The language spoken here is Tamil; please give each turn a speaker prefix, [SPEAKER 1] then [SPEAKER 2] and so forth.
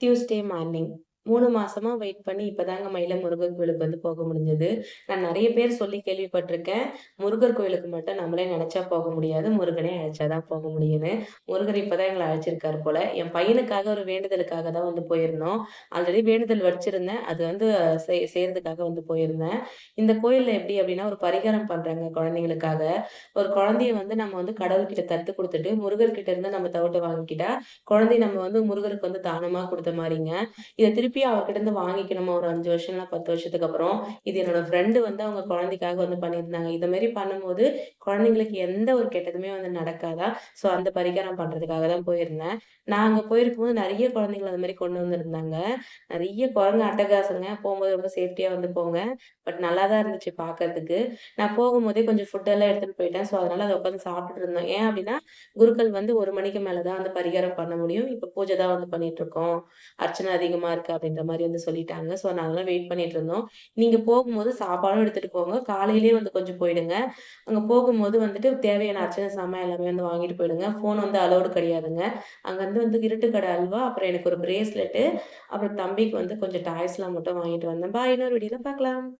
[SPEAKER 1] Tuesday morning. 3 மாசமா வெயிட் பண்ணி இப்பதாங்க மயிலம் முருகன் கோயிலுக்கு போக முடிஞ்சது. நான் நெறைய பேர் சொல்லி கேள்விப்பட்டுருக்கேன். முருகர் கோயிலுக்கு மட்டும் நம்மளே நெனச்சா போக முடியாது. முருகனே அழைச்சா தான் போக முடியும்னு. முருகர் இப்ப தான் எங்கள அழைச்சிருக்காரு போல. என் பையனுக்காக ஒரு வேண்டுதலுக்காக தான் போயிருந்தோம். ஆல்ரெடி வேண்டுதல் வச்சிருந்தேன். அது செய்றதுக்காக போயிருந்தேன். இந்த கோயில்ல எப்படி அப்படின்னா, ஒரு பரிகாரம் பண்றாங்க குழந்தைங்களுக்காக. ஒரு குழந்தைய நம்ம கடவுள்கிட்ட தத்து குடுத்துட்டு, முருகர்கிட்ட இருந்து நம்ம தவுட்ட வாங்கிக்கிட்டா, குழந்தைய நம்ம முருகருக்கு தானமா குடுத்த மாரிங்க. இத திருப்பி அவர்கிட்ட இருந்து வாங்கிக்கணுமா ஒரு 5 வருஷம் இல்ல 10 வருஷத்துக்கு அப்புறம். இது என்னோட ஃப்ரெண்ட் அவங்க குழந்தைக்காக பண்ணியிருந்தாங்க. இத மாரி பண்ணும்போது குழந்தைங்களுக்கு எந்த ஒரு கெட்டதுமே நடக்காதாம். ஸோ அந்த பரிகாரம் பண்றதுக்காக தான் போயிருந்தேன். நான் அங்க போயிருக்கும்போது நெறைய குழந்தைங்கள அது மாரி கொண்டு வந்திருந்தாங்க. நெறைய குரங்கு அட்டகாசங்க. போம்போது ரொம்ப சேஃப்டியா போங்க. பட் நல்லா தான் இருந்துச்சு பார்க்கறதுக்கு. நான் போகும்போதே கொஞ்சம் ஃபுட் எல்லாம் எடுத்துட்டு போயிட்டேன். ஸோ அதனால அத உட்காந்து சாப்பிட்டுட்டு இருந்தோம். ஏன் அப்டின்னா, குருக்கள் 1 மணிக்கு மேல தான் பரிகாரம் பண்ண முடியும். இப்ப பூஜை தான் பண்ணிட்டுருக்கோம். அர்ச்சனை அதிகமா இருக்கு அப்டின்ற மாரி சொல்லிட்டாங்க. ஸோ நாங்கலாம் வெயிட் பண்ணிட்டு இருந்தோம். நீங்க போகும்போது சாப்பாடும் எடுத்துட்டு போங்க. காலையிலேயே கொஞ்சம் போயிடுங்க. அங்க போகும்போது தேவையான அர்ச்சனை சாமான் எல்லாமே வாங்கிட்டு போயிடுங்க. ஃபோன் அலோவ்டு கிடையாதுங்க. அங்க இருட்டு கடை அல்வா, அப்புறம் எனக்கு ஒரு பிரேஸ்லெட்டு, அப்புறம் தம்பிக்கு கொஞ்சம் டாய்ஸ்லாம் மட்டும் வாங்கிட்டு வந்தேன். பாய் இன்னொரு வீடியோல பார்க்கலாம்.